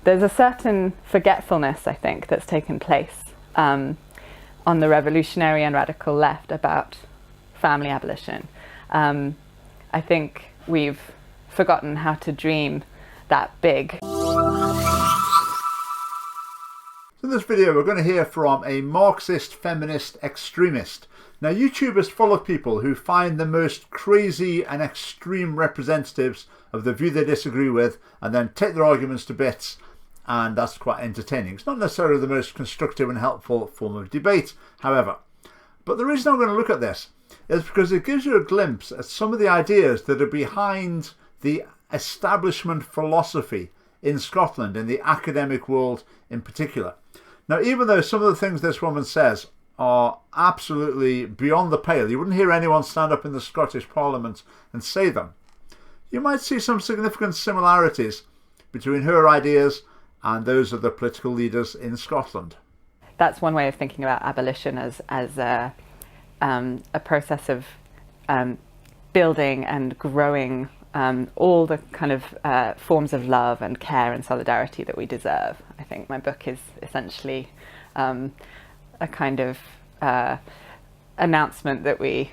there's a certain forgetfulness, I think, that's taken place on the revolutionary and radical left about family abolition. I think we've forgotten how to dream that big. In this video, we're going to hear from a Marxist feminist extremist. Now, YouTube is full of people who find the most crazy and extreme representatives of the view they disagree with and then take their arguments to bits, and that's quite entertaining. It's not necessarily the most constructive and helpful form of debate, however. But the reason I'm going to look at this is because it gives you a glimpse at some of the ideas that are behind the establishment philosophy in Scotland, in the academic world in particular. Now, even though some of the things this woman says are absolutely beyond the pale, you wouldn't hear anyone stand up in the Scottish Parliament and say them, you might see some significant similarities between her ideas and those of the political leaders in Scotland. That's one way of thinking about abolition, as a process of building and growing all the kind of forms of love and care and solidarity that we deserve. I think my book is essentially a kind of announcement that we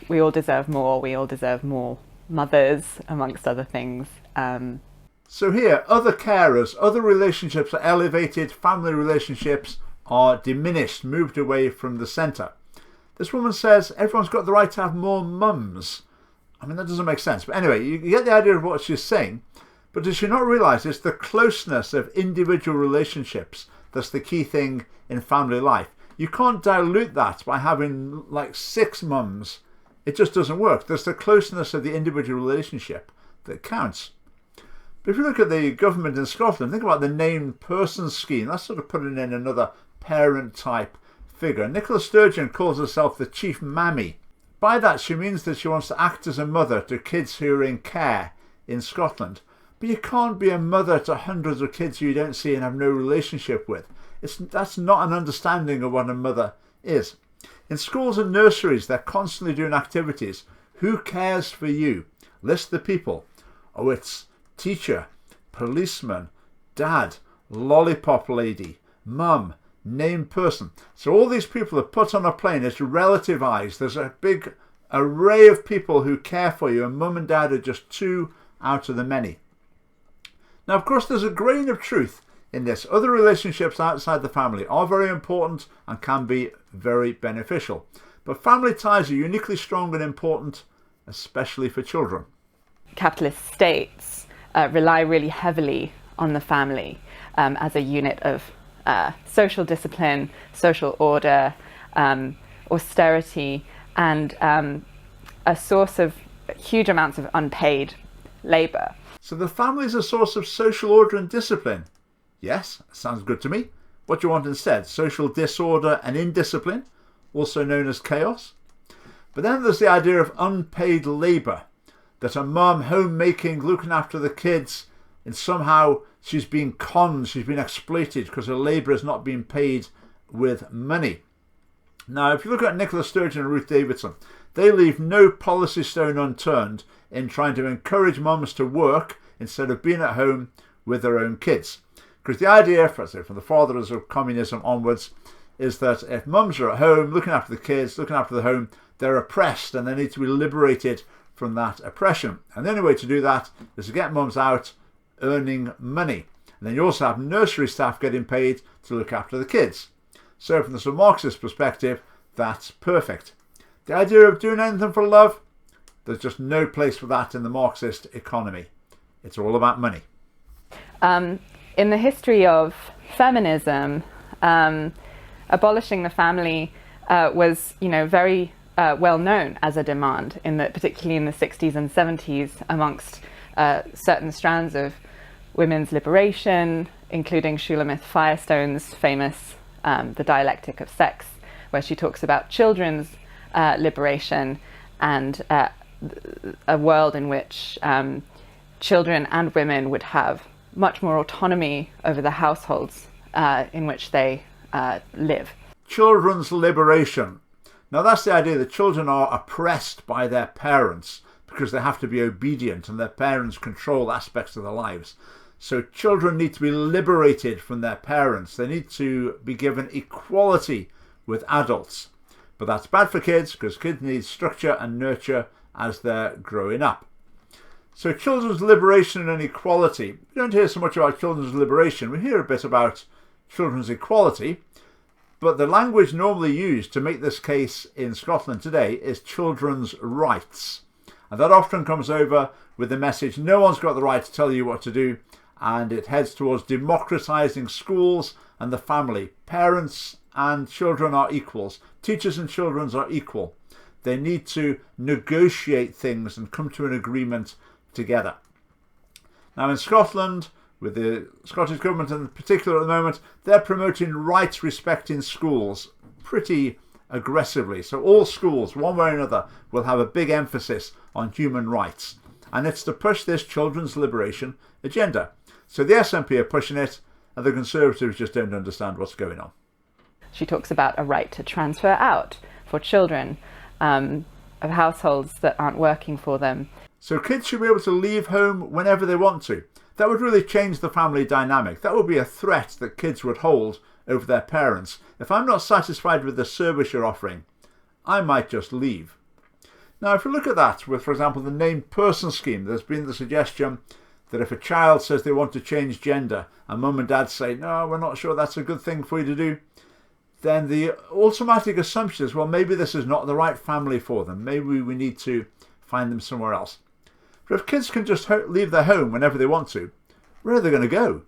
all deserve more. We all deserve more mothers, amongst other things. So here, other carers, other relationships are elevated, family relationships are diminished, moved away from the centre. This woman says everyone's got the right to have more mums. I mean, that doesn't make sense. But anyway, you get the idea of what she's saying. But does she not realise it's the closeness of individual relationships that's the key thing in family life? You can't dilute that by having like 6 mums. It just doesn't work. There's the closeness of the individual relationship that counts. But if you look at the government in Scotland, think about the named person scheme. That's sort of putting in another parent type figure. Nicola Sturgeon calls herself the chief mammy. By that, she means that she wants to act as a mother to kids who are in care in Scotland. But you can't be a mother to hundreds of kids who you don't see and have no relationship with. That's not an understanding of what a mother is. In schools and nurseries, they're constantly doing activities. Who cares for you? List the people. Oh, it's teacher, policeman, dad, lollipop lady, mum, named person. So all these people are put on a plane. It's relativised. There's a big array of people who care for you, and mum and dad are just 2 out of the many. Now, of course, there's a grain of truth in this. Other relationships outside the family are very important and can be very beneficial. But family ties are uniquely strong and important, especially for children. Capitalist states rely really heavily on the family as a unit of social discipline, social order, austerity, and a source of huge amounts of unpaid labour. So the family is a source of social order and discipline. Yes, sounds good to me. What do you want instead? Social disorder and indiscipline, also known as chaos? But then there's the idea of unpaid labour, that a mum homemaking, looking after the kids, and somehow she's been conned, she's been exploited because her labour is not being paid with money. Now, if you look at Nicola Sturgeon and Ruth Davidson, they leave no policy stone unturned in trying to encourage mums to work instead of being at home with their own kids. Because the idea, from the fathers of communism onwards, is that if mums are at home looking after the kids, looking after the home, they're oppressed and they need to be liberated from that oppression. And the only way to do that is to get mums out earning money. And then you also have nursery staff getting paid to look after the kids. So from the Marxist perspective, that's perfect. The idea of doing anything for love, there's just no place for that in the Marxist economy. It's all about money. In the history of feminism, abolishing the family was, very well known as a demand, particularly in the 60s and 70s amongst certain strands of women's liberation, including Shulamith Firestone's famous The Dialectic of Sex, where she talks about children's liberation and a world in which children and women would have much more autonomy over the households in which they live. Children's liberation. Now that's the idea that children are oppressed by their parents because they have to be obedient and their parents control aspects of their lives. So children need to be liberated from their parents. They need to be given equality with adults. But that's bad for kids because kids need structure and nurture as they're growing up. So children's liberation and equality. We don't hear so much about children's liberation. We hear a bit about children's equality. But the language normally used to make this case in Scotland today is children's rights. And that often comes over with the message, no one's got the right to tell you what to do. And it heads towards democratising schools and the family. Parents and children are equals. Teachers and children are equal. They need to negotiate things and come to an agreement together. Now in Scotland, with the Scottish Government in particular at the moment, they're promoting rights respecting schools pretty aggressively. So all schools, one way or another, will have a big emphasis on human rights. And it's to push this children's liberation agenda. So the SNP are pushing it, and the Conservatives just don't understand what's going on. She talks about a right to transfer out for children of households that aren't working for them. So kids should be able to leave home whenever they want to. That would really change the family dynamic. That would be a threat that kids would hold over their parents. If I'm not satisfied with the service you're offering, I might just leave. Now, if you look at that with, for example, the named person scheme, there's been the suggestion that if a child says they want to change gender and mum and dad say, no, we're not sure that's a good thing for you to do, then the automatic assumption is, well, maybe this is not the right family for them. Maybe we need to find them somewhere else. But if kids can just leave their home whenever they want to, where are they going to go?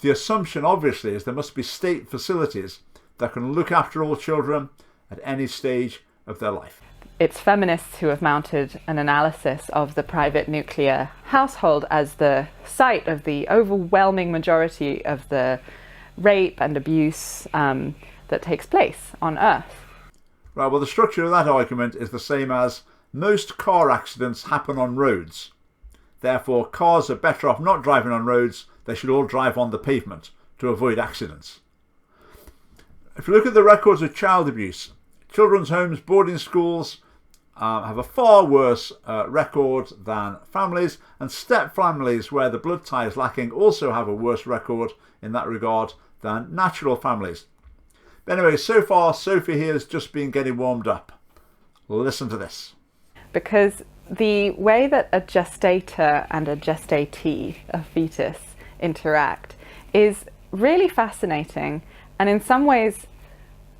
The assumption, obviously, is there must be state facilities that can look after all children at any stage of their life. It's feminists who have mounted an analysis of the private nuclear household as the site of the overwhelming majority of the rape and abuse that takes place on Earth. Right, well, the structure of that argument is the same as most car accidents happen on roads. Therefore, cars are better off not driving on roads. They should all drive on the pavement to avoid accidents. If you look at the records of child abuse, children's homes, boarding schools have a far worse record than families, and step families where the blood tie is lacking also have a worse record in that regard than natural families. But anyway, so far Sophie here has just been getting warmed up. Listen to this. Because the way that a gestator and a gestatee, a fetus, interact is really fascinating and in some ways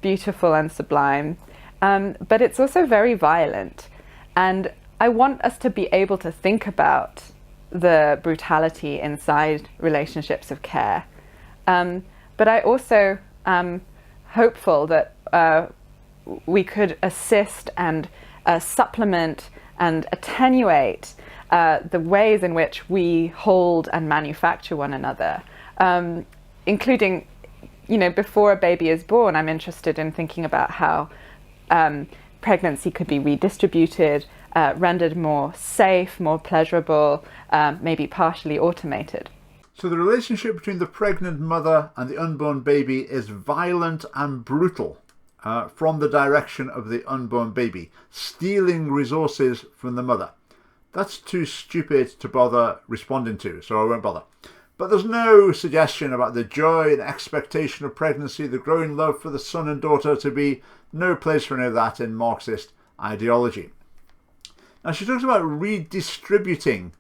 beautiful and sublime, but it's also very violent. And I want us to be able to think about the brutality inside relationships of care. But I also am hopeful that we could assist and supplement and attenuate the ways in which we hold and manufacture one another, including, before a baby is born, I'm interested in thinking about how pregnancy could be redistributed, rendered more safe, more pleasurable, maybe partially automated. So the relationship between the pregnant mother and the unborn baby is violent and brutal from the direction of the unborn baby, stealing resources from the mother. That's too stupid to bother responding to, so I won't bother. But there's no suggestion about the joy and expectation of pregnancy, the growing love for the son and daughter, to be no place for any of that in Marxist ideology. Now she talks about redistributing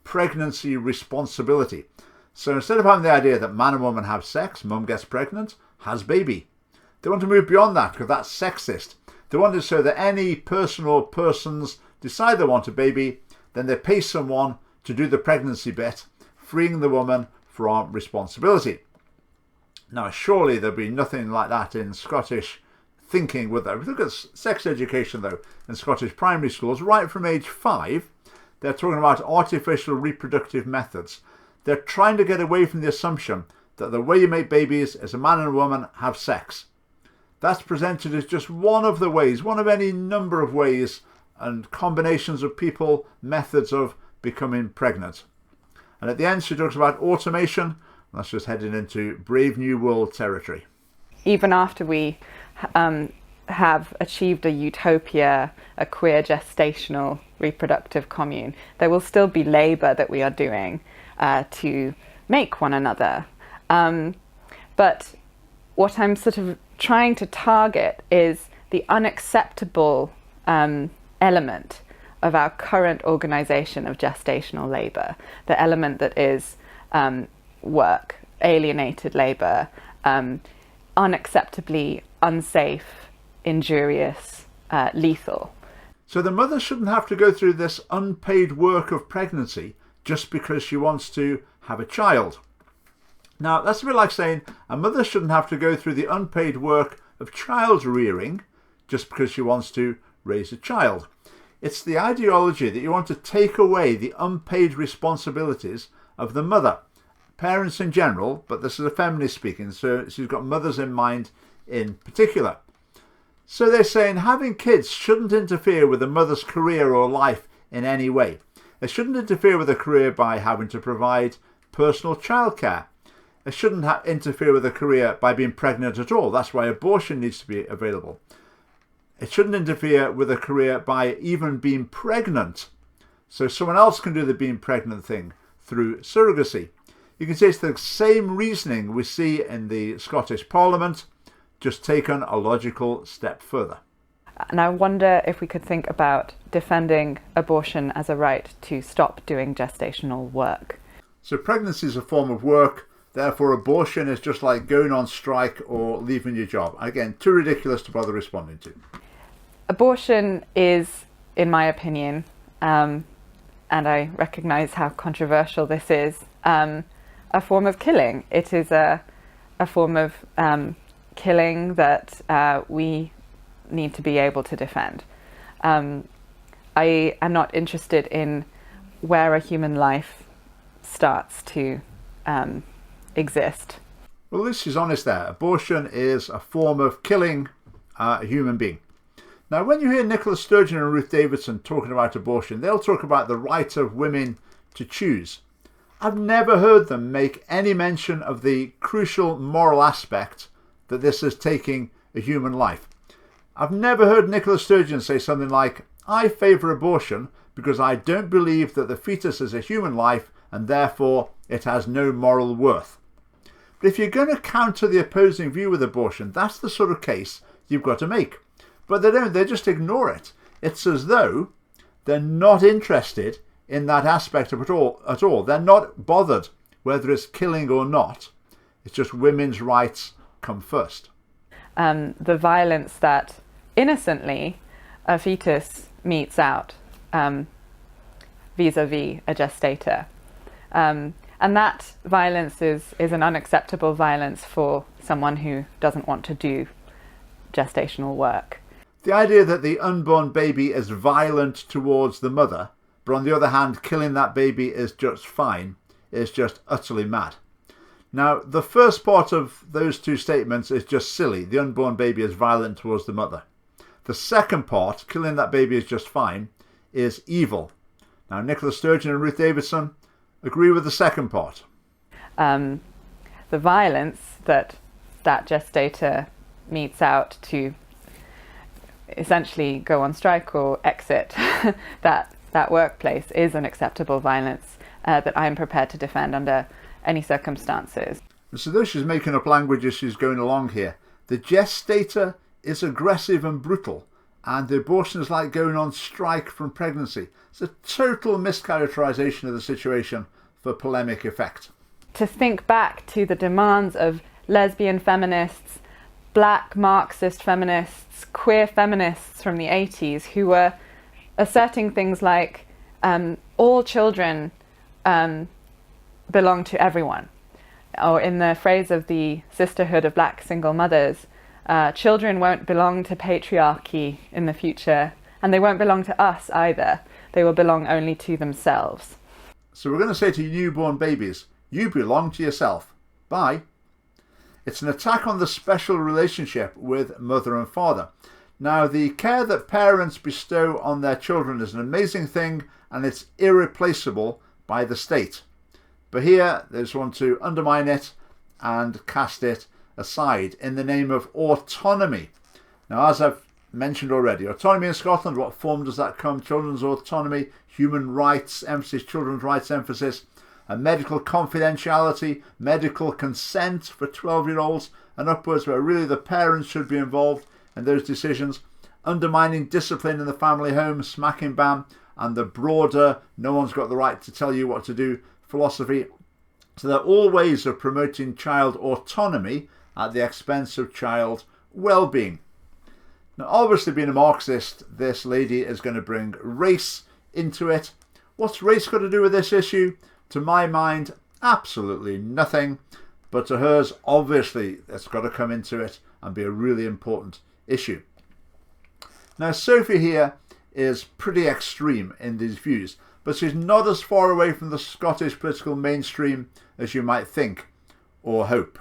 pregnancy responsibility. So instead of having the idea that man and woman have sex, mum gets pregnant, has baby. They want to move beyond that because that's sexist. They want it so that any person or persons decide they want a baby, then they pay someone to do the pregnancy bit, freeing the woman from responsibility. Now surely there'll be nothing like that in Scottish thinking, would there? If we look at sex education though, in Scottish primary schools, right from age 5, they're talking about artificial reproductive methods. They're trying to get away from the assumption that the way you make babies is a man and a woman have sex. That's presented as just one of the ways, one of any number of ways and combinations of people, methods of becoming pregnant. And at the end she talks about automation. That's just heading into Brave New World territory. Even after we have achieved a utopia, a queer gestational reproductive commune, there will still be labour that we are doing to make one another. But what I'm sort of trying to target is the unacceptable element of our current organisation of gestational labour, the element that is work, alienated labour, unacceptably unsafe, injurious, lethal. So the mother shouldn't have to go through this unpaid work of pregnancy just because she wants to have a child. Now, that's a bit like saying a mother shouldn't have to go through the unpaid work of child rearing just because she wants to raise a child. It's the ideology that you want to take away the unpaid responsibilities of the mother. Parents in general, but this is a feminist speaking, so she's got mothers in mind in particular. So they're saying having kids shouldn't interfere with a mother's career or life in any way. It shouldn't interfere with a career by having to provide personal childcare. It shouldn't interfere with a career by being pregnant at all. That's why abortion needs to be available. It shouldn't interfere with a career by even being pregnant. So someone else can do the being pregnant thing through surrogacy. You can say it's the same reasoning we see in the Scottish Parliament, just taken a logical step further. And I wonder if we could think about defending abortion as a right to stop doing gestational work. So pregnancy is a form of work, therefore abortion is just like going on strike or leaving your job. Again, too ridiculous to bother responding to. Abortion is, in my opinion, and I recognise how controversial this is, a form of killing. It is a form of killing that we need to be able to defend. I am not interested in where a human life starts to exist. Well, at least she's honest there. Abortion is a form of killing a human being. Now, when you hear Nicola Sturgeon and Ruth Davidson talking about abortion, they'll talk about the right of women to choose. I've never heard them make any mention of the crucial moral aspect that this is taking a human life. I've never heard Nicola Sturgeon say something like, I favour abortion because I don't believe that the fetus is a human life and therefore it has no moral worth. But if you're going to counter the opposing view with abortion, that's the sort of case you've got to make. But they don't, they just ignore it. It's as though they're not interested in that aspect of it at all. They're not bothered whether it's killing or not. It's just women's rights come first. The violence that innocently a fetus meets out vis-a-vis a gestator. And that violence is an unacceptable violence for someone who doesn't want to do gestational work. The idea that the unborn baby is violent towards the mother, but on the other hand, killing that baby is just fine, is just utterly mad. Now, the first part of those two statements is just silly. The unborn baby is violent towards the mother. The second part, killing that baby is just fine, is evil. Now, Nicola Sturgeon and Ruth Davidson agree with the second part. The violence that gestator meets out to essentially go on strike or exit that workplace is an acceptable violence that I'm prepared to defend under any circumstances. So though she's making up language as she's going along here, the gestator is aggressive and brutal, and the abortion is like going on strike from pregnancy. It's a total mischaracterization of the situation for polemic effect. To think back to the demands of lesbian feminists, black Marxist feminists, queer feminists from the 80s who were asserting things like all children belong to everyone. Or in the phrase of the Sisterhood of Black Single Mothers, children won't belong to patriarchy in the future, and they won't belong to us either. They will belong only to themselves. So we're going to say to newborn babies, you belong to yourself. Bye. It's an attack on the special relationship with mother and father. Now, the care that parents bestow on their children is an amazing thing, and it's irreplaceable by the state. But here, they just want to undermine it and cast it aside in the name of autonomy. Now, as I've mentioned already, autonomy in Scotland, what form does that come? Children's autonomy, human rights, emphasis, children's rights emphasis. and medical confidentiality, medical consent for 12-year-olds and upwards, where really the parents should be involved in those decisions, undermining discipline in the family home, smacking ban, and the broader no one's got the right to tell you what to do philosophy. So they're all ways of promoting child autonomy at the expense of child well-being. Now, obviously, being a Marxist, this lady is going to bring race into it. What's race got to do with this issue? To my mind, absolutely nothing. But to hers, obviously, it's got to come into it and be a really important issue. Now, Sophie here is pretty extreme in these views, but she's not as far away from the Scottish political mainstream as you might think or hope.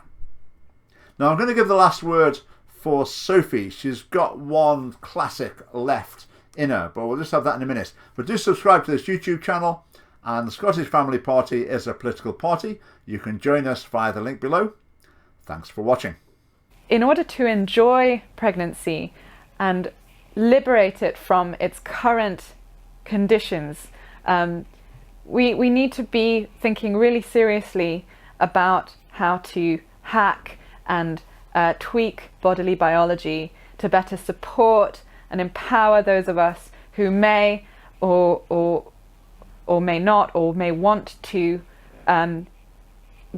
Now, I'm going to give the last word for Sophie. She's got one classic left in her, but we'll just have that in a minute. But do subscribe to this YouTube channel, and the Scottish Family Party is a political party. You can join us via the link below. Thanks for watching. In order to enjoy pregnancy and liberate it from its current conditions, we need to be thinking really seriously about how to hack and tweak bodily biology to better support and empower those of us who may or may not or may want to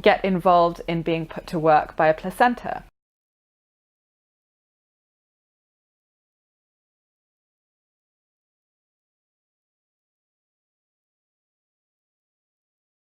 get involved in being put to work by a placenta.